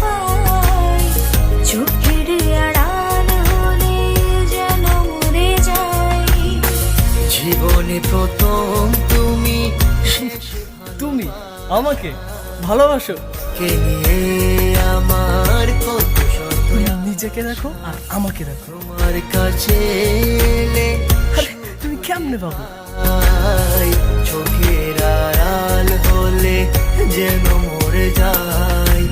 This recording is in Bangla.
পাই, চোখের আড়াল হলে যেন মরে যাই। জীবনে প্রথম তুমি তুমি আমাকে ভালোবাসো? কে নিয়ে আমার কত শত তুমি নিজেকে দেখো আর আমাকে দেখো। তোমার কাছে এলে আরে তুমি কেমনে পাবো? চোখের আড়াল হলে যেন মরে যায়।